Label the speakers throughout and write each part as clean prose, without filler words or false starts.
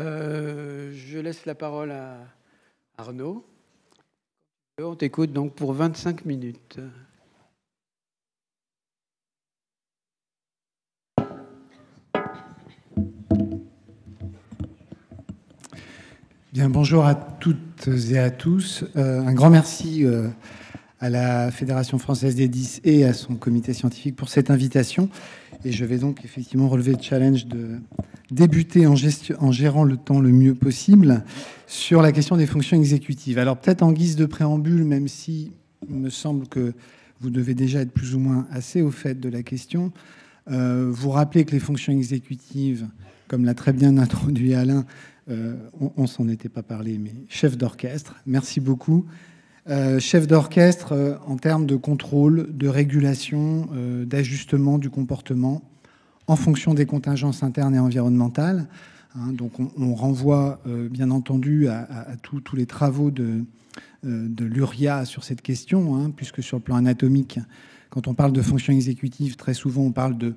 Speaker 1: Je laisse la parole à Arnaud. On t'écoute donc pour 25 minutes.
Speaker 2: Bien, bonjour à toutes et à tous. Un grand merci à la Fédération française des 10 et à son comité scientifique pour cette invitation. Et je vais donc effectivement relever le challenge de débuter en gérant le temps le mieux possible sur la question des fonctions exécutives. Alors peut-être en guise de préambule, même si il me semble que vous devez déjà être plus ou moins assez au fait de la question, vous rappelez que les fonctions exécutives, comme l'a très bien introduit Alain, on s'en était pas parlé, mais chef d'orchestre, merci beaucoup. Chef d'orchestre en termes de contrôle, de régulation, d'ajustement du comportement en fonction des contingences internes et environnementales. Donc on renvoie bien entendu à tous les travaux de Luria sur cette question, puisque sur le plan anatomique, quand on parle de fonction exécutive, très souvent on parle de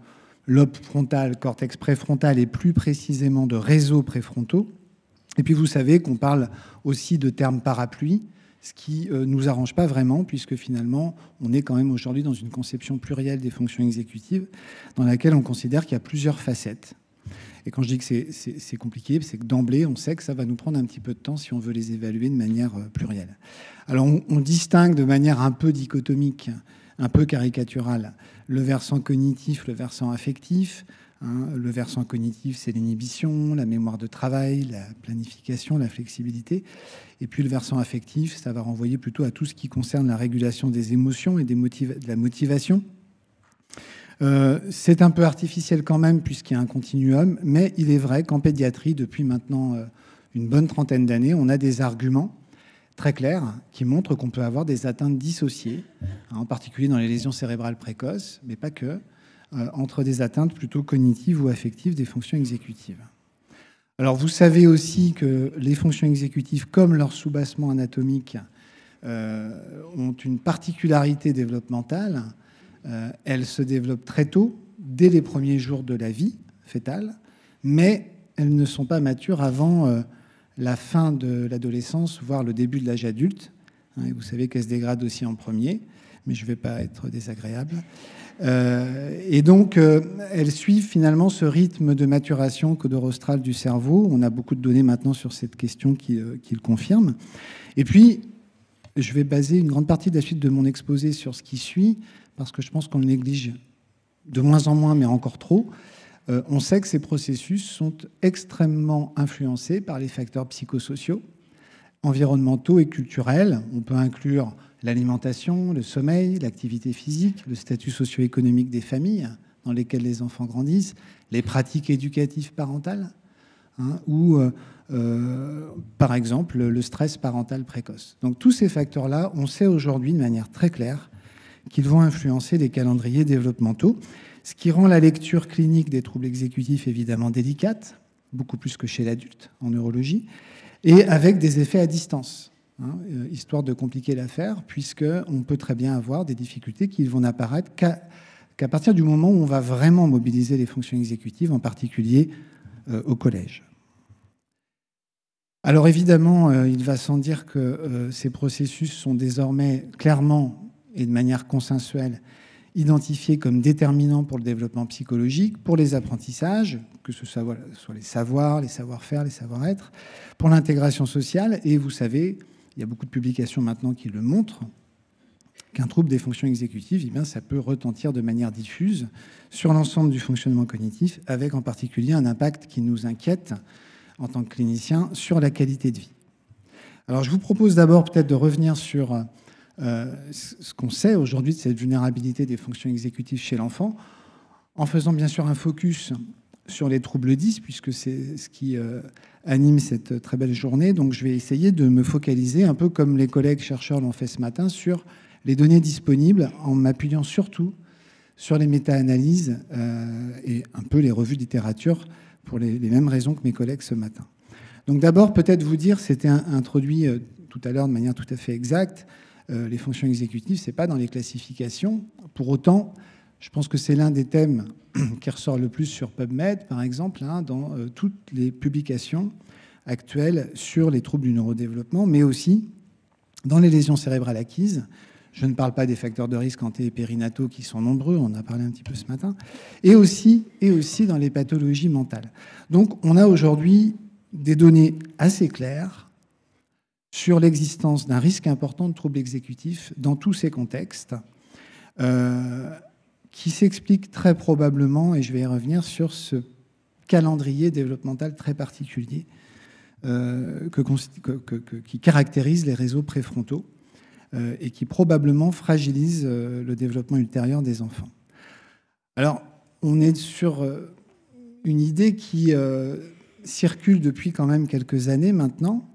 Speaker 2: lobe frontal, cortex préfrontal et plus précisément de réseaux préfrontaux. Et puis vous savez qu'on parle aussi de termes parapluies, ce qui ne nous arrange pas vraiment, puisque finalement, on est quand même aujourd'hui dans une conception plurielle des fonctions exécutives, dans laquelle on considère qu'il y a plusieurs facettes. Et quand je dis que c'est compliqué, c'est que d'emblée, on sait que ça va nous prendre un petit peu de temps si on veut les évaluer de manière plurielle. Alors on distingue de manière un peu dichotomique, un peu caricaturale, le versant cognitif, le versant affectif. Le versant cognitif, c'est l'inhibition, la mémoire de travail, la planification, la flexibilité. Et puis le versant affectif, ça va renvoyer plutôt à tout ce qui concerne la régulation des émotions et de la motivation. C'est un peu artificiel quand même, puisqu'il y a un continuum, mais il est vrai qu'en pédiatrie, depuis maintenant une bonne trentaine d'années, on a des arguments très clairs qui montrent qu'on peut avoir des atteintes dissociées, en particulier dans les lésions cérébrales précoces, mais pas que, entre des atteintes plutôt cognitives ou affectives des fonctions exécutives. Alors vous savez aussi que les fonctions exécutives, comme leur soubassement anatomique, ont une particularité développementale. Elles se développent très tôt, dès les premiers jours de la vie fétale, mais elles ne sont pas matures avant la fin de l'adolescence, voire le début de l'âge adulte. Et vous savez qu'elles se dégradent aussi en premier, mais je ne vais pas être désagréable. Et donc, elles suivent finalement ce rythme de maturation codorostrale du cerveau. On a beaucoup de données maintenant sur cette question qui le confirment. Et puis, je vais baser une grande partie de la suite de mon exposé sur ce qui suit, parce que je pense qu'on le néglige de moins en moins, mais encore trop. On sait que ces processus sont extrêmement influencés par les facteurs psychosociaux, environnementaux et culturels. On peut inclure l'alimentation, le sommeil, l'activité physique, le statut socio-économique des familles dans lesquelles les enfants grandissent, les pratiques éducatives parentales, ou par exemple le stress parental précoce. Donc tous ces facteurs-là, on sait aujourd'hui de manière très claire qu'ils vont influencer les calendriers développementaux, ce qui rend la lecture clinique des troubles exécutifs évidemment délicate, beaucoup plus que chez l'adulte en neurologie, et avec des effets à distance. Histoire de compliquer l'affaire, puisqu'on peut très bien avoir des difficultés qui vont n'apparaître qu'à partir du moment où on va vraiment mobiliser les fonctions exécutives, en particulier au collège. Alors évidemment, il va sans dire que ces processus sont désormais clairement et de manière consensuelle identifiés comme déterminants pour le développement psychologique, pour les apprentissages, que ce soit sur les savoirs, les savoir-faire, les savoir-être, pour l'intégration sociale. Et vous savez, il y a beaucoup de publications maintenant qui le montrent, qu'un trouble des fonctions exécutives, eh bien, ça peut retentir de manière diffuse sur l'ensemble du fonctionnement cognitif, avec en particulier un impact qui nous inquiète en tant que cliniciens sur la qualité de vie. Alors je vous propose d'abord peut-être de revenir sur ce qu'on sait aujourd'hui de cette vulnérabilité des fonctions exécutives chez l'enfant, en faisant bien sûr un focus sur les troubles 10, puisque c'est ce qui anime cette très belle journée. Donc je vais essayer de me focaliser, un peu comme les collègues chercheurs l'ont fait ce matin, sur les données disponibles, en m'appuyant surtout sur les méta-analyses et un peu les revues de littérature, pour les mêmes raisons que mes collègues ce matin. Donc d'abord, peut-être vous dire, c'était introduit tout à l'heure de manière tout à fait exacte, les fonctions exécutives, ce n'est pas dans les classifications. Pour autant, Je pense que c'est l'un des thèmes qui ressort le plus sur PubMed, par exemple, hein, dans toutes les publications actuelles sur les troubles du neurodéveloppement, mais aussi dans les lésions cérébrales acquises. Je ne parle pas des facteurs de risque anté- et périnataux qui sont nombreux, on en a parlé un petit peu ce matin, et aussi dans les pathologies mentales. Donc on a aujourd'hui des données assez claires sur l'existence d'un risque important de troubles exécutifs dans tous ces contextes, qui s'explique très probablement, et je vais y revenir, sur ce calendrier développemental très particulier qui caractérise les réseaux préfrontaux et qui probablement fragilise le développement ultérieur des enfants. Alors, on est sur une idée qui circule depuis quand même quelques années maintenant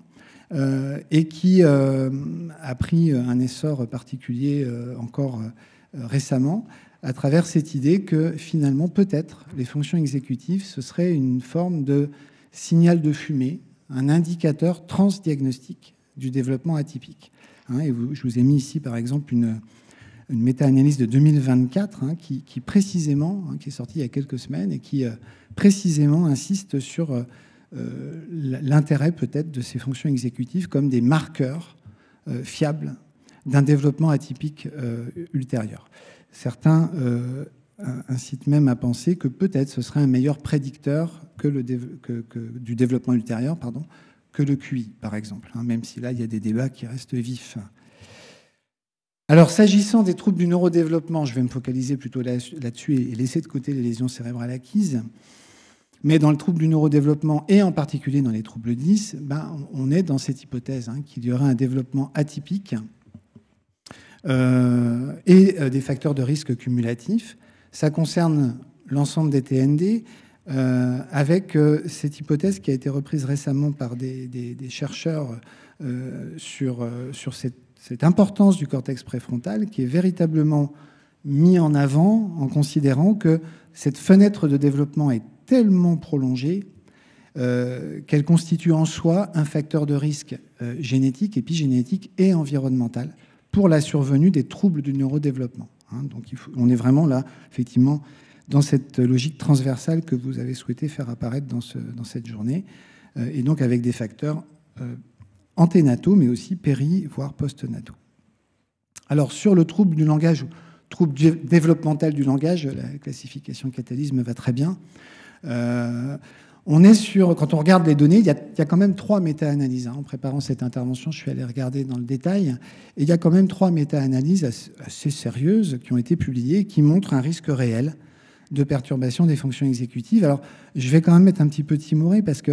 Speaker 2: et qui a pris un essor particulier encore récemment, à travers cette idée que finalement, peut-être, les fonctions exécutives, ce serait une forme de signal de fumée, un indicateur transdiagnostique du développement atypique. Et je vous ai mis ici, par exemple, une méta-analyse de 2024 qui précisément, qui est sortie il y a quelques semaines et qui précisément insiste sur l'intérêt peut-être de ces fonctions exécutives comme des marqueurs fiables d'un développement atypique ultérieur. Certains incitent même à penser que peut-être ce serait un meilleur prédicteur du développement ultérieur, que le QI, par exemple, même si là, il y a des débats qui restent vifs. Alors, s'agissant des troubles du neurodéveloppement, je vais me focaliser plutôt là-dessus et laisser de côté les lésions cérébrales acquises. Mais dans le trouble du neurodéveloppement, et en particulier dans les troubles 10, on est dans cette hypothèse qu'il y aurait un développement atypique et des facteurs de risque cumulatifs. Ça concerne l'ensemble des TND, avec cette hypothèse qui a été reprise récemment par des chercheurs sur cette importance du cortex préfrontal, qui est véritablement mis en avant en considérant que cette fenêtre de développement est tellement prolongée qu'elle constitue en soi un facteur de risque génétique, épigénétique et environnemental pour la survenue des troubles du neurodéveloppement. Donc on est vraiment là, effectivement, dans cette logique transversale que vous avez souhaité faire apparaître dans cette journée, et donc avec des facteurs anténataux, mais aussi péri, voire post-nataux. Alors, sur le trouble du langage, trouble développemental du langage, la classification Catalyse me va très bien. On est sur, quand on regarde les données, il y a quand même 3 méta-analyses. En préparant cette intervention, je suis allé regarder dans le détail, et il y a quand même 3 méta-analyses assez sérieuses qui ont été publiées, qui montrent un risque réel de perturbation des fonctions exécutives. Alors, je vais quand même mettre un petit peu timoré, parce que,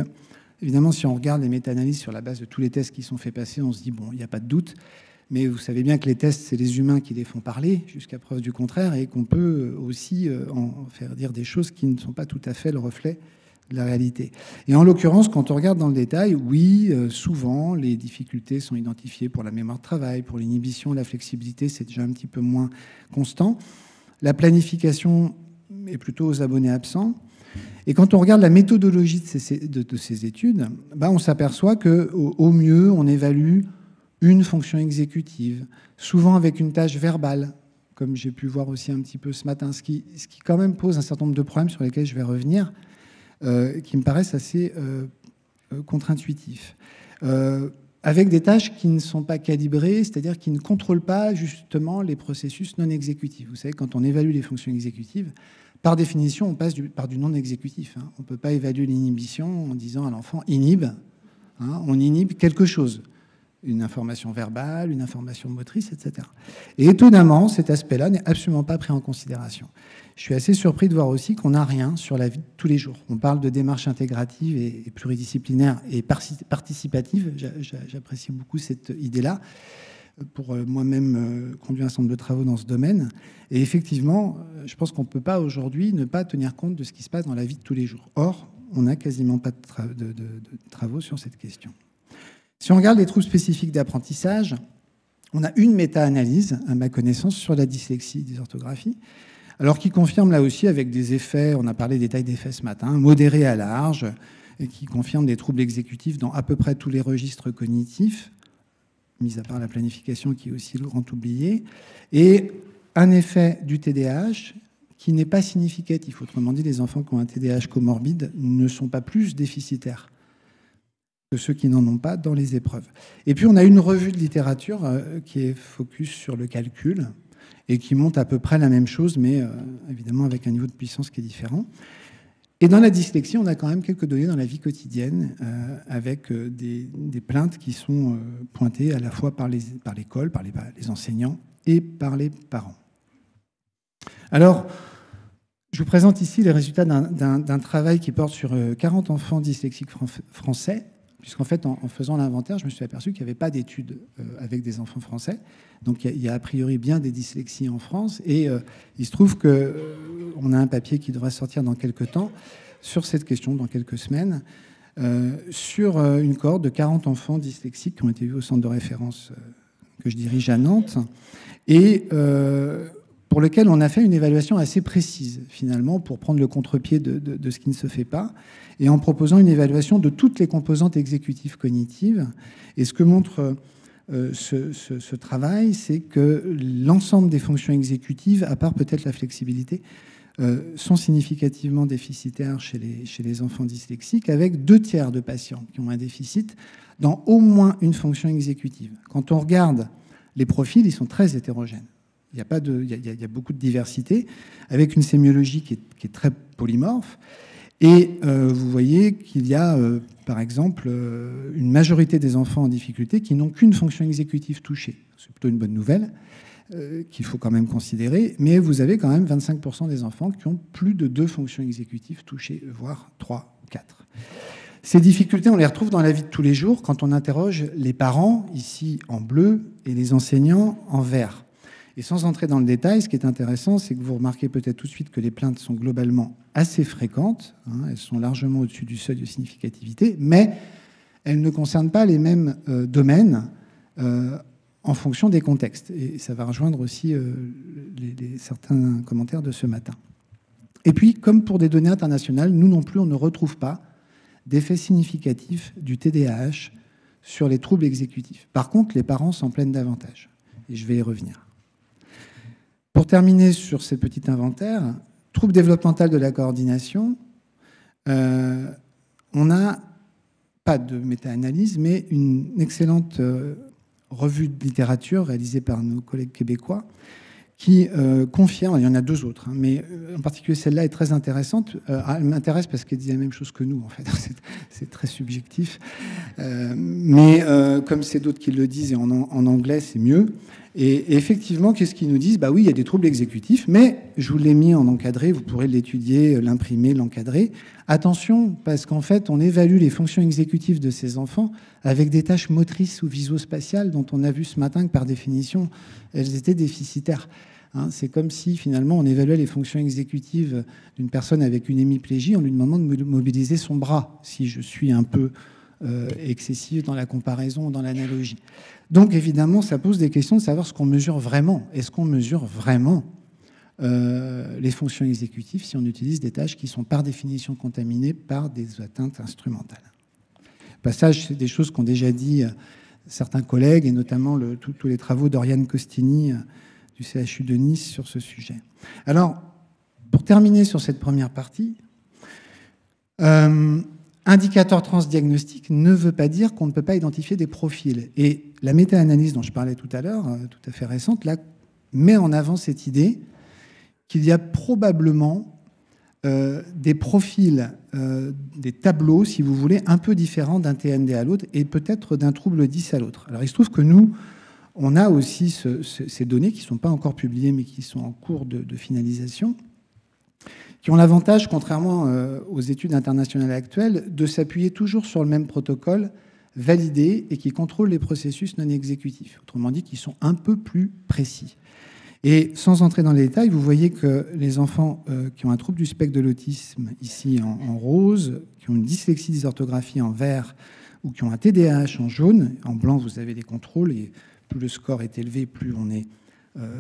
Speaker 2: évidemment, si on regarde les méta-analyses sur la base de tous les tests qui sont faits passer, on se dit, bon, il n'y a pas de doute, mais vous savez bien que les tests, c'est les humains qui les font parler, jusqu'à preuve du contraire, et qu'on peut aussi en faire dire des choses qui ne sont pas tout à fait le reflet de la réalité. Et en l'occurrence, quand on regarde dans le détail, oui, souvent, les difficultés sont identifiées pour la mémoire de travail, pour l'inhibition, la flexibilité, c'est déjà un petit peu moins constant. La planification est plutôt aux abonnés absents. Et quand on regarde la méthodologie de ces études, on s'aperçoit qu'au mieux, on évalue une fonction exécutive, souvent avec une tâche verbale, comme j'ai pu voir aussi un petit peu ce matin, ce qui quand même pose un certain nombre de problèmes sur lesquels je vais revenir, qui me paraissent assez contre-intuitifs. Avec des tâches qui ne sont pas calibrées, c'est-à-dire qui ne contrôlent pas justement les processus non exécutifs. Vous savez, quand on évalue les fonctions exécutives, par définition, on passe par du non exécutif. On ne peut pas évaluer l'inhibition en disant à l'enfant « inhibe ». On inhibe quelque chose, une information verbale, une information motrice, etc. Et étonnamment, cet aspect-là n'est absolument pas pris en considération. Je suis assez surpris de voir aussi qu'on n'a rien sur la vie de tous les jours. On parle de démarche intégrative et pluridisciplinaire et participative. J'apprécie beaucoup cette idée-là. Pour moi-même conduire un certain nombre de travaux dans ce domaine. Et effectivement, je pense qu'on ne peut pas aujourd'hui ne pas tenir compte de ce qui se passe dans la vie de tous les jours. Or, on n'a quasiment pas de travaux sur cette question. Si on regarde les troubles spécifiques d'apprentissage, on a une méta-analyse, à ma connaissance, sur la dyslexie, dysorthographie, alors qui confirme là aussi avec des effets, on a parlé des tailles d'effets ce matin, modérés à large, et qui confirme des troubles exécutifs dans à peu près tous les registres cognitifs, mis à part la planification qui est aussi le grand oublié, et un effet du TDAH qui n'est pas significatif. Autrement dit, les enfants qui ont un TDAH comorbide ne sont pas plus déficitaires que ceux qui n'en ont pas dans les épreuves. Et puis, on a une revue de littérature qui est focus sur le calcul et qui montre à peu près la même chose, mais évidemment avec un niveau de puissance qui est différent. Et dans la dyslexie, on a quand même quelques données dans la vie quotidienne avec des plaintes qui sont pointées à la fois par l'école, par les enseignants et par les parents. Alors, je vous présente ici les résultats d'un travail qui porte sur 40 enfants dyslexiques français, puisqu'en fait, en faisant l'inventaire, je me suis aperçu qu'il n'y avait pas d'études avec des enfants français. Donc, il y a a priori bien des dyslexies en France. Et il se trouve qu'on a un papier qui devrait sortir dans quelques temps sur cette question, dans quelques semaines, sur une cohorte de 40 enfants dyslexiques qui ont été vus au centre de référence que je dirige à Nantes, et pour lequel on a fait une évaluation assez précise, finalement, pour prendre le contre-pied de ce qui ne se fait pas, et en proposant une évaluation de toutes les composantes exécutives cognitives. Et ce que montre ce travail, c'est que l'ensemble des fonctions exécutives, à part peut-être la flexibilité, sont significativement déficitaires chez les enfants dyslexiques, avec 2/3 de patients qui ont un déficit dans au moins une fonction exécutive. Quand on regarde les profils, ils sont très hétérogènes. Il y a beaucoup de diversité, avec une sémiologie qui est très polymorphe. Et vous voyez qu'il y a, par exemple, une majorité des enfants en difficulté qui n'ont qu'une fonction exécutive touchée. C'est plutôt une bonne nouvelle qu'il faut quand même considérer. Mais vous avez quand même 25% des enfants qui ont plus de 2 fonctions exécutives touchées, voire 3 ou 4. Ces difficultés, on les retrouve dans la vie de tous les jours quand on interroge les parents, ici en bleu, et les enseignants en vert. Et sans entrer dans le détail, ce qui est intéressant, c'est que vous remarquez peut-être tout de suite que les plaintes sont globalement assez fréquentes, elles sont largement au-dessus du seuil de significativité, mais elles ne concernent pas les mêmes domaines en fonction des contextes. Et ça va rejoindre aussi certains commentaires de ce matin. Et puis, comme pour des données internationales, nous non plus, on ne retrouve pas d'effet significatif du TDAH sur les troubles exécutifs. Par contre, les parents s'en plaignent davantage. Et je vais y revenir. Pour terminer sur ce petit inventaire, troubles développementaux de la coordination, on n'a pas de méta-analyse, mais une excellente revue de littérature réalisée par nos collègues québécois qui confirme, il y en a 2 autres, mais en particulier celle-là est très intéressante. Elle m'intéresse parce qu'elle dit la même chose que nous, en fait. C'est très subjectif. Mais comme c'est d'autres qui le disent, et en anglais, c'est mieux. Et effectivement, qu'est-ce qu'ils nous disent? Bah oui, il y a des troubles exécutifs, mais je vous l'ai mis en encadré, vous pourrez l'étudier, l'imprimer, l'encadrer. Attention, parce qu'en fait, on évalue les fonctions exécutives de ces enfants avec des tâches motrices ou visuospatiales dont on a vu ce matin que, par définition, elles étaient déficitaires. C'est comme si, finalement, on évaluait les fonctions exécutives d'une personne avec une hémiplégie en lui demandant de mobiliser son bras, si je suis un peu excessive dans la comparaison, dans l'analogie. Donc, évidemment, ça pose des questions de savoir ce qu'on mesure vraiment. Est-ce qu'on mesure vraiment les fonctions exécutives si on utilise des tâches qui sont par définition contaminées par des atteintes instrumentales? Au passage, c'est des choses qu'ont déjà dit certains collègues, et notamment tous les travaux d'Oriane Costini du CHU de Nice sur ce sujet. Alors, pour terminer sur cette première partie, indicateur transdiagnostique ne veut pas dire qu'on ne peut pas identifier des profils. Et la méta-analyse dont je parlais tout à l'heure, tout à fait récente, là, met en avant cette idée qu'il y a probablement des profils, des tableaux, si vous voulez, un peu différents d'un TND à l'autre et peut-être d'un trouble 10 à l'autre. Alors, il se trouve que nous, on a aussi ces données qui ne sont pas encore publiées, mais qui sont en cours de finalisation, qui ont l'avantage, contrairement aux études internationales actuelles, de s'appuyer toujours sur le même protocole validé et qui contrôle les processus non exécutifs. Autrement dit, qui sont un peu plus précis. Et sans entrer dans les détails, vous voyez que les enfants qui ont un trouble du spectre de l'autisme, ici en rose, qui ont une dyslexie dysorthographie en vert, ou qui ont un TDAH en jaune, en blanc, vous avez des contrôles, et plus le score est élevé, plus on est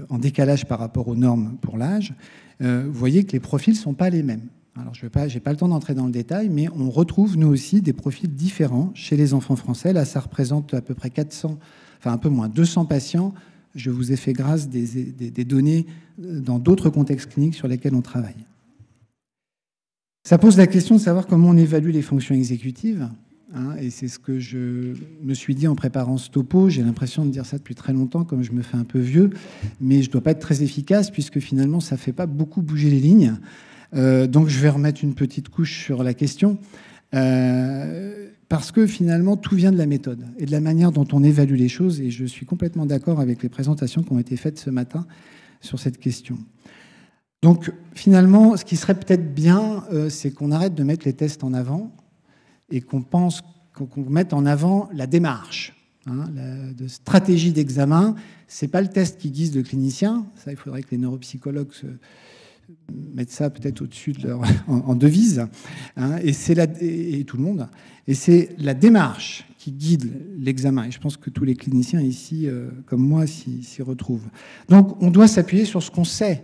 Speaker 2: en décalage par rapport aux normes pour l'âge. Vous voyez que les profils ne sont pas les mêmes. Alors, je n'ai pas le temps d'entrer dans le détail, mais on retrouve, nous aussi, des profils différents chez les enfants français. Là, ça représente à peu près 400, enfin un peu moins, 200 patients je vous ai fait grâce des données dans d'autres contextes cliniques sur lesquels on travaille. Ça pose la question de savoir comment on évalue les fonctions exécutives. Et c'est ce que je me suis dit en préparant ce topo. J'ai l'impression de dire ça depuis très longtemps, comme je me fais un peu vieux, mais je ne dois pas être très efficace, puisque finalement, ça ne fait pas beaucoup bouger les lignes. Donc, je vais remettre une petite couche sur la question, parce que finalement, tout vient de la méthode et de la manière dont on évalue les choses, et je suis complètement d'accord avec les présentations qui ont été faites ce matin sur cette question. Donc, finalement, ce qui serait peut-être bien, c'est qu'on arrête de mettre les tests en avant et qu'on mette en avant la démarche, de stratégie d'examen. Ce n'est pas le test qui guise le clinicien. Ça, il faudrait que les neuropsychologues mettent ça peut-être au-dessus de leur en devise, et tout le monde. Et c'est la démarche qui guide l'examen. Et je pense que tous les cliniciens ici, comme moi, s'y retrouvent. Donc, on doit s'appuyer sur ce qu'on sait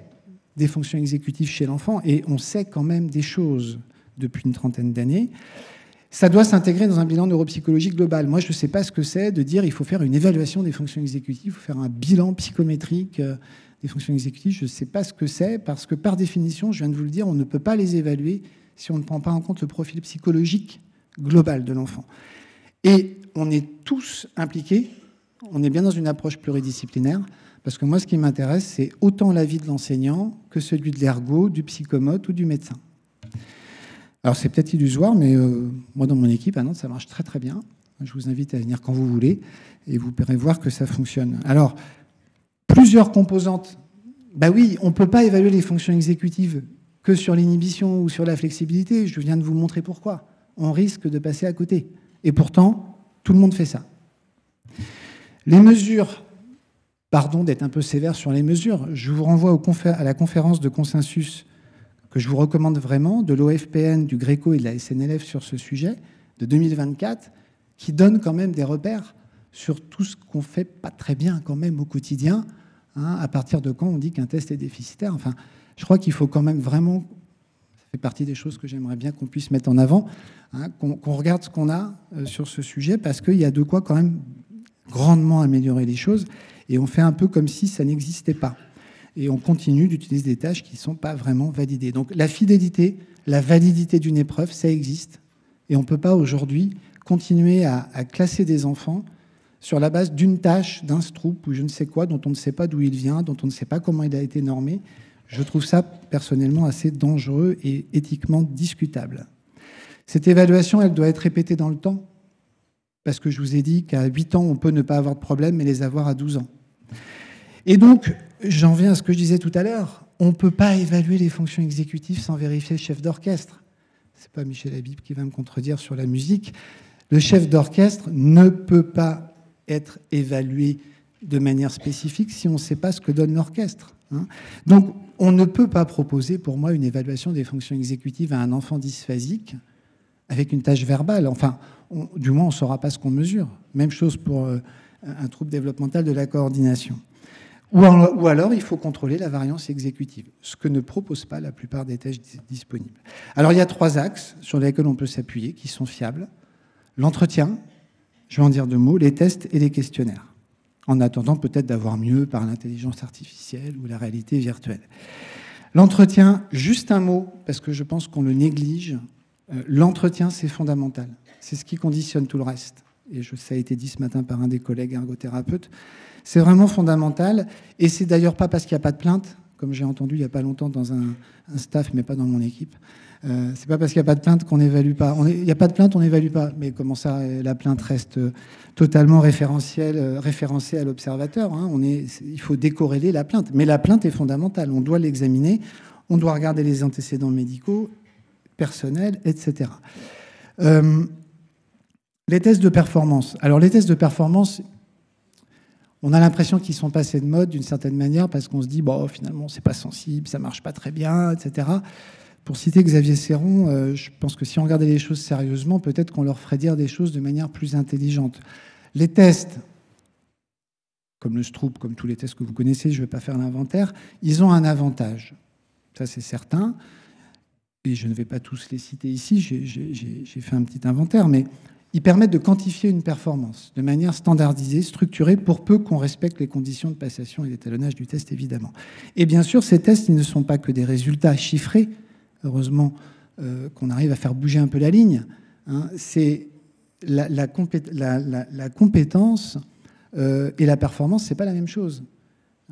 Speaker 2: des fonctions exécutives chez l'enfant, et on sait quand même des choses depuis une trentaine d'années. Ça doit s'intégrer dans un bilan neuropsychologique global. Moi, je ne sais pas ce que c'est de dire il faut faire une évaluation des fonctions exécutives, il faut faire un bilan psychométrique des fonctions exécutives. Je ne sais pas ce que c'est, parce que par définition, je viens de vous le dire, on ne peut pas les évaluer si on ne prend pas en compte le profil psychologique global de l'enfant. Et on est tous impliqués, on est bien dans une approche pluridisciplinaire, parce que moi, ce qui m'intéresse, c'est autant l'avis de l'enseignant que celui de l'ergo, du psychomote ou du médecin. Alors, c'est peut-être illusoire, mais moi, dans mon équipe, à Nantes, ça marche très, très bien. Je vous invite à venir quand vous voulez, et vous pourrez voir que ça fonctionne. Alors, plusieurs composantes. Ben oui, on ne peut pas évaluer les fonctions exécutives que sur l'inhibition ou sur la flexibilité. Je viens de vous montrer pourquoi. On risque de passer à côté. Et pourtant, tout le monde fait ça. Les mesures... Pardon d'être un peu sévère sur les mesures. Je vous renvoie à la conférence de consensus que je vous recommande vraiment, de l'OFPN, du GRECO et de la SNLF sur ce sujet, de 2024, qui donne quand même des repères sur tout ce qu'on fait pas très bien quand même au quotidien, à partir de quand on dit qu'un test est déficitaire. Enfin, je crois qu'il faut quand même vraiment, ça fait partie des choses que j'aimerais bien qu'on puisse mettre en avant, qu'on regarde ce qu'on a sur ce sujet, parce qu'il y a de quoi quand même grandement améliorer les choses. Et on fait un peu comme si ça n'existait pas. Et on continue d'utiliser des tâches qui ne sont pas vraiment validées. Donc la fidélité, la validité d'une épreuve, ça existe. Et on ne peut pas aujourd'hui continuer à classer des enfants sur la base d'une tâche, d'un Stroop ou je ne sais quoi, dont on ne sait pas d'où il vient, dont on ne sait pas comment il a été normé. Je trouve ça personnellement assez dangereux et éthiquement discutable. Cette évaluation, elle doit être répétée dans le temps. Parce que je vous ai dit qu'à 8 ans, on peut ne pas avoir de problème, mais les avoir à 12 ans. Et donc, j'en viens à ce que je disais tout à l'heure, on ne peut pas évaluer les fonctions exécutives sans vérifier le chef d'orchestre. Ce n'est pas Michel Habib qui va me contredire sur la musique. Le chef d'orchestre ne peut pas être évalué de manière spécifique si on ne sait pas ce que donne l'orchestre. Donc, on ne peut pas proposer, pour moi, une évaluation des fonctions exécutives à un enfant dysphasique avec une tâche verbale. Enfin, du moins, on ne saura pas ce qu'on mesure. Même chose pour un trouble développemental de la coordination. Ou alors, il faut contrôler la variance exécutive, ce que ne proposent pas la plupart des tests disponibles. Alors, il y a 3 axes sur lesquels on peut s'appuyer, qui sont fiables. L'entretien, je vais en dire 2 mots, les tests et les questionnaires. En attendant peut-être d'avoir mieux par l'intelligence artificielle ou la réalité virtuelle. L'entretien, juste un mot, parce que je pense qu'on le néglige. L'entretien, c'est fondamental. C'est ce qui conditionne tout le reste. Et ça a été dit ce matin par un des collègues ergothérapeutes. C'est vraiment fondamental. Et c'est d'ailleurs pas parce qu'il n'y a pas de plainte, comme j'ai entendu il n'y a pas longtemps dans un staff, mais pas dans mon équipe. C'est pas parce qu'il n'y a pas de plainte qu'on n'évalue pas. Il n'y a pas de plainte, on n'évalue pas. Mais comment ça, la plainte reste totalement référencée à l'observateur, il faut décorréler la plainte. Mais la plainte est fondamentale. On doit l'examiner. On doit regarder les antécédents médicaux, personnels, etc. Les tests de performance. Alors, les tests de performance, on a l'impression qu'ils sont passés de mode d'une certaine manière parce qu'on se dit, bon, finalement, c'est pas sensible, ça marche pas très bien, etc. Pour citer Xavier Serron, je pense que si on regardait les choses sérieusement, peut-être qu'on leur ferait dire des choses de manière plus intelligente. Les tests, comme le Stroop, comme tous les tests que vous connaissez, je ne vais pas faire l'inventaire, ils ont un avantage. Ça, c'est certain. Et je ne vais pas tous les citer ici, j'ai fait un petit inventaire, mais ils permettent de quantifier une performance de manière standardisée, structurée, pour peu qu'on respecte les conditions de passation et d'étalonnage du test, évidemment. Et bien sûr, ces tests, ils ne sont pas que des résultats chiffrés. Heureusement qu'on arrive à faire bouger un peu la ligne. Hein. C'est la compétence et la performance, c'est pas la même chose.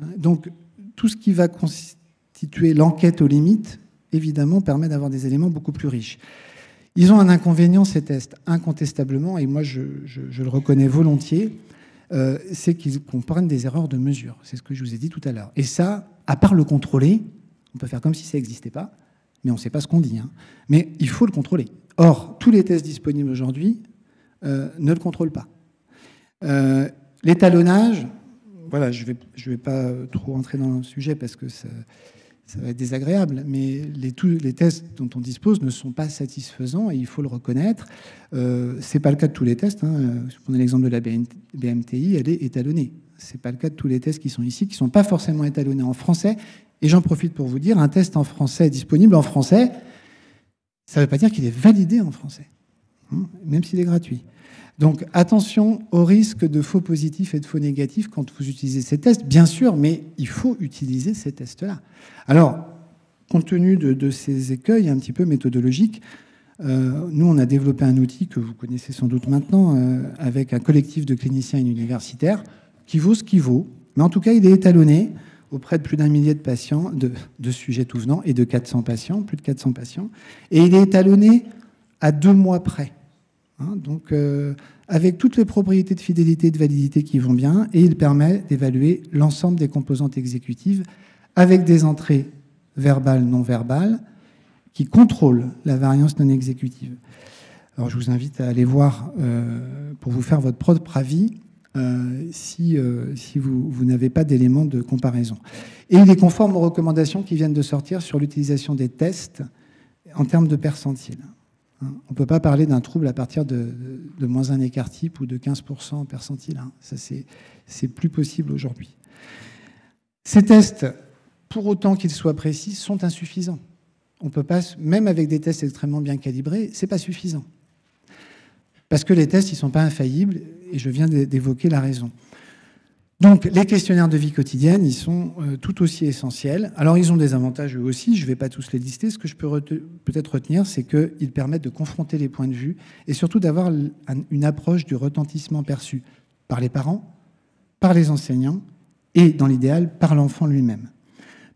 Speaker 2: Hein. Donc, tout ce qui va constituer l'enquête aux limites, évidemment, permet d'avoir des éléments beaucoup plus riches. Ils ont un inconvénient, ces tests, incontestablement, et moi je le reconnais volontiers, c'est qu'ils comprennent des erreurs de mesure. C'est ce que je vous ai dit tout à l'heure. Et ça, à part le contrôler, on peut faire comme si ça n'existait pas, mais on ne sait pas ce qu'on dit. Hein. Mais il faut le contrôler. Or, tous les tests disponibles aujourd'hui ne le contrôlent pas. L'étalonnage, voilà, je vais pas trop entrer dans le sujet parce que ça va être désagréable, mais tous les tests dont on dispose ne sont pas satisfaisants et il faut le reconnaître. Ce n'est pas le cas de tous les tests. Hein. Si vous prenez l'exemple de la BMTI, elle est étalonnée. Ce n'est pas le cas de tous les tests qui sont ici, qui ne sont pas forcément étalonnés en français. Et j'en profite pour vous dire, un test en français disponible en français, ça ne veut pas dire qu'il est validé en français, hein, même s'il est gratuit. Donc attention au risque de faux positifs et de faux négatifs quand vous utilisez ces tests, bien sûr, mais il faut utiliser ces tests-là. Alors, compte tenu de ces écueils un petit peu méthodologiques, nous, on a développé un outil que vous connaissez sans doute maintenant, avec un collectif de cliniciens universitaires, qui vaut ce qu'il vaut, mais en tout cas, il est étalonné auprès de plus d'1 millier de patients, de sujets tout venant, et de 400 patients, plus de 400 patients, et il est étalonné à 2 mois près. Hein, donc, avec toutes les propriétés de fidélité et de validité qui vont bien, et il permet d'évaluer l'ensemble des composantes exécutives avec des entrées verbales, non verbales, qui contrôlent la variance non exécutive. Alors, je vous invite à aller voir, pour vous faire votre propre avis, si vous n'avez pas d'éléments de comparaison. Et il est conforme aux recommandations qui viennent de sortir sur l'utilisation des tests en termes de percentiles. On ne peut pas parler d'un trouble à partir de moins un écart type ou de 15% en percentile. Ça, c'est plus possible aujourd'hui. Ces tests, pour autant qu'ils soient précis, sont insuffisants. On peut pas, même avec des tests extrêmement bien calibrés, c'est pas suffisant. Parce que les tests, ils ne sont pas infaillibles, et je viens d'évoquer la raison. Donc, les questionnaires de vie quotidienne, ils sont tout aussi essentiels. Alors, ils ont des avantages eux aussi, je ne vais pas tous les lister. Ce que je peux peut-être retenir, c'est qu'ils permettent de confronter les points de vue et surtout d'avoir une approche du retentissement perçu par les parents, par les enseignants et, dans l'idéal, par l'enfant lui-même.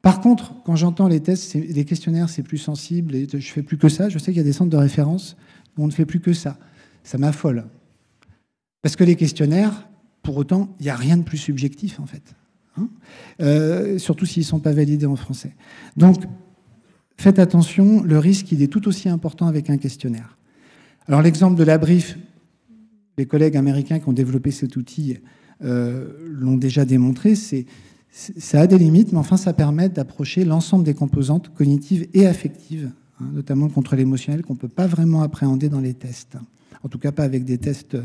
Speaker 2: Par contre, quand j'entends les tests, les questionnaires, c'est plus sensible, et je ne fais plus que ça. Je sais qu'il y a des centres de référence où on ne fait plus que ça. Ça m'affole. Parce que les questionnaires, pour autant, il n'y a rien de plus subjectif, en fait. Hein, surtout s'ils ne sont pas validés en français. Donc, faites attention, le risque, il est tout aussi important avec un questionnaire. Alors, l'exemple de la brief, les collègues américains qui ont développé cet outil l'ont déjà démontré, ça a des limites, mais enfin, ça permet d'approcher l'ensemble des composantes cognitives et affectives, hein, notamment le contrôle émotionnel, qu'on ne peut pas vraiment appréhender dans les tests. En tout cas, pas avec des tests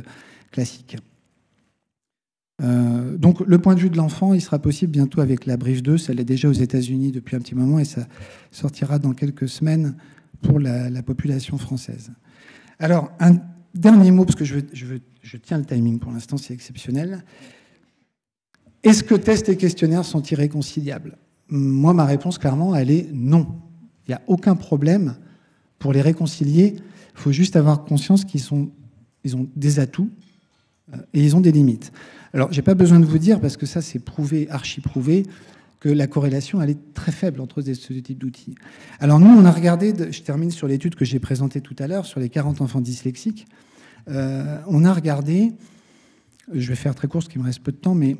Speaker 2: classique. Donc le point de vue de l'enfant, il sera possible bientôt avec la Brief 2, ça l'est déjà aux États-Unis depuis un petit moment et ça sortira dans quelques semaines pour la population française. Alors un dernier mot, parce que je tiens le timing pour l'instant, c'est exceptionnel. Est-ce que tests et questionnaires sont irréconciliables? Moi, ma réponse, clairement, elle est non. Il n'y a aucun problème pour les réconcilier. Il faut juste avoir conscience qu'ils ont des atouts et ils ont des limites. Alors, je n'ai pas besoin de vous dire, parce que ça, c'est prouvé, archi-prouvé, que la corrélation, elle est très faible entre ce type d'outils. Alors, nous, on a regardé, je termine sur l'étude que j'ai présentée tout à l'heure, sur les 40 enfants dyslexiques. On a regardé, je vais faire très court, parce qu'il me reste peu de temps, mais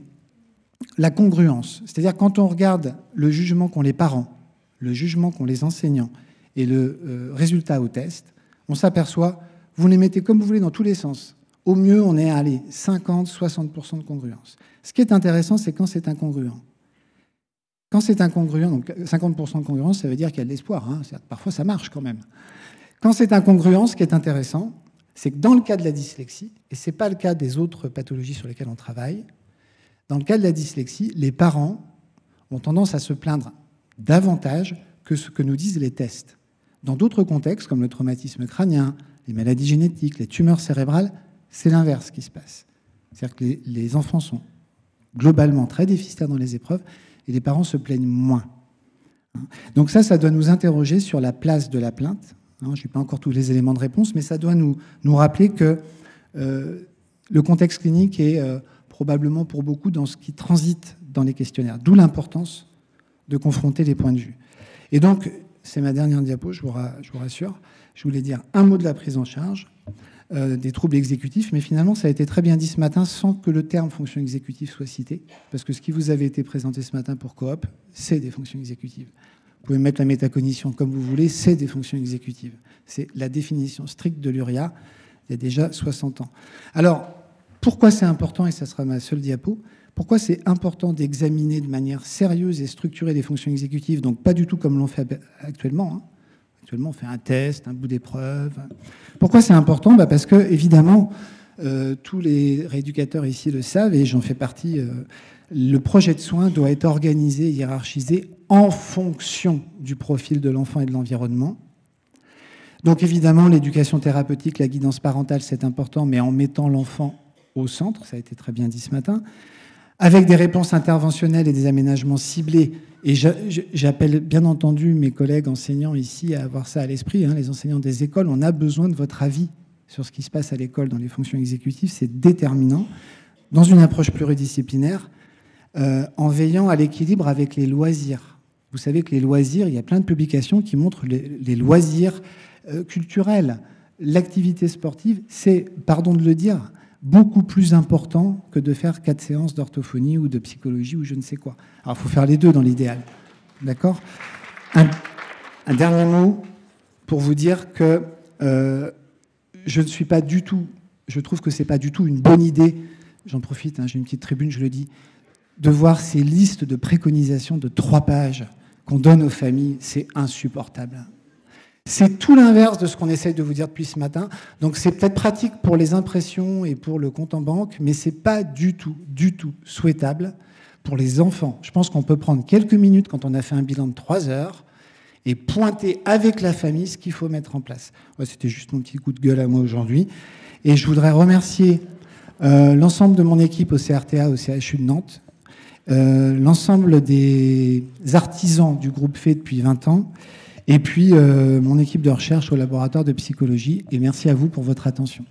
Speaker 2: la congruence. C'est-à-dire, quand on regarde le jugement qu'ont les parents, le jugement qu'ont les enseignants et le résultat au test, on s'aperçoit, vous les mettez comme vous voulez dans tous les sens. Au mieux, on est à 50-60% de congruence. Ce qui est intéressant, c'est quand c'est incongruent. Quand c'est incongruent, donc 50% de congruence, ça veut dire qu'il y a de l'espoir. Hein. Parfois, ça marche quand même. Quand c'est incongruent, ce qui est intéressant, c'est que dans le cas de la dyslexie, et ce n'est pas le cas des autres pathologies sur lesquelles on travaille, dans le cas de la dyslexie, les parents ont tendance à se plaindre davantage que ce que nous disent les tests. Dans d'autres contextes, comme le traumatisme crânien, les maladies génétiques, les tumeurs cérébrales, c'est l'inverse qui se passe. C'est-à-dire que les enfants sont globalement très déficitaires dans les épreuves et les parents se plaignent moins. Donc ça doit nous interroger sur la place de la plainte. Je n'ai pas encore tous les éléments de réponse, mais ça doit nous rappeler que le contexte clinique est probablement pour beaucoup dans ce qui transite dans les questionnaires, d'où l'importance de confronter les points de vue. Et donc, c'est ma dernière diapo, je vous rassure. Je voulais dire un mot de la prise en charge des troubles exécutifs, mais finalement, ça a été très bien dit ce matin sans que le terme fonction exécutive soit cité, parce que ce qui vous avait été présenté ce matin pour Coop, c'est des fonctions exécutives. Vous pouvez mettre la métacognition comme vous voulez, c'est des fonctions exécutives. C'est la définition stricte de l'URIA il y a déjà 60 ans. Alors, pourquoi c'est important, et ça sera ma seule diapo, pourquoi c'est important d'examiner de manière sérieuse et structurée les fonctions exécutives, donc pas du tout comme l'on fait actuellement. Actuellement, on fait un test, un bout d'épreuve. Pourquoi c'est important ? Parce que, évidemment, tous les rééducateurs ici le savent, et j'en fais partie, le projet de soins doit être organisé et hiérarchisé en fonction du profil de l'enfant et de l'environnement. Donc, évidemment, l'éducation thérapeutique, la guidance parentale, c'est important, mais en mettant l'enfant au centre, ça a été très bien dit ce matin, avec des réponses interventionnelles et des aménagements ciblés. Et j'appelle bien entendu mes collègues enseignants ici à avoir ça à l'esprit, les enseignants des écoles, on a besoin de votre avis sur ce qui se passe à l'école dans les fonctions exécutives, c'est déterminant, dans une approche pluridisciplinaire, en veillant à l'équilibre avec les loisirs. Vous savez que les loisirs, il y a plein de publications qui montrent les loisirs culturels. L'activité sportive, c'est, pardon de le dire, beaucoup plus important que de faire 4 séances d'orthophonie ou de psychologie ou je ne sais quoi. Alors, il faut faire les deux dans l'idéal. D'accord ? Un dernier mot pour vous dire que je ne suis pas du tout, je trouve que ce n'est pas du tout une bonne idée, j'en profite, j'ai une petite tribune, je le dis, de voir ces listes de préconisations de 3 pages qu'on donne aux familles, c'est insupportable. C'est tout l'inverse de ce qu'on essaye de vous dire depuis ce matin. Donc c'est peut-être pratique pour les impressions et pour le compte en banque, mais ce n'est pas du tout souhaitable pour les enfants. Je pense qu'on peut prendre quelques minutes quand on a fait un bilan de 3 heures et pointer avec la famille ce qu'il faut mettre en place. Ouais, c'était juste mon petit coup de gueule à moi aujourd'hui. Et je voudrais remercier l'ensemble de mon équipe au CRTA, au CHU de Nantes, l'ensemble des artisans du groupe FEE depuis 20 ans, et puis mon équipe de recherche au laboratoire de psychologie. Et merci à vous pour votre attention.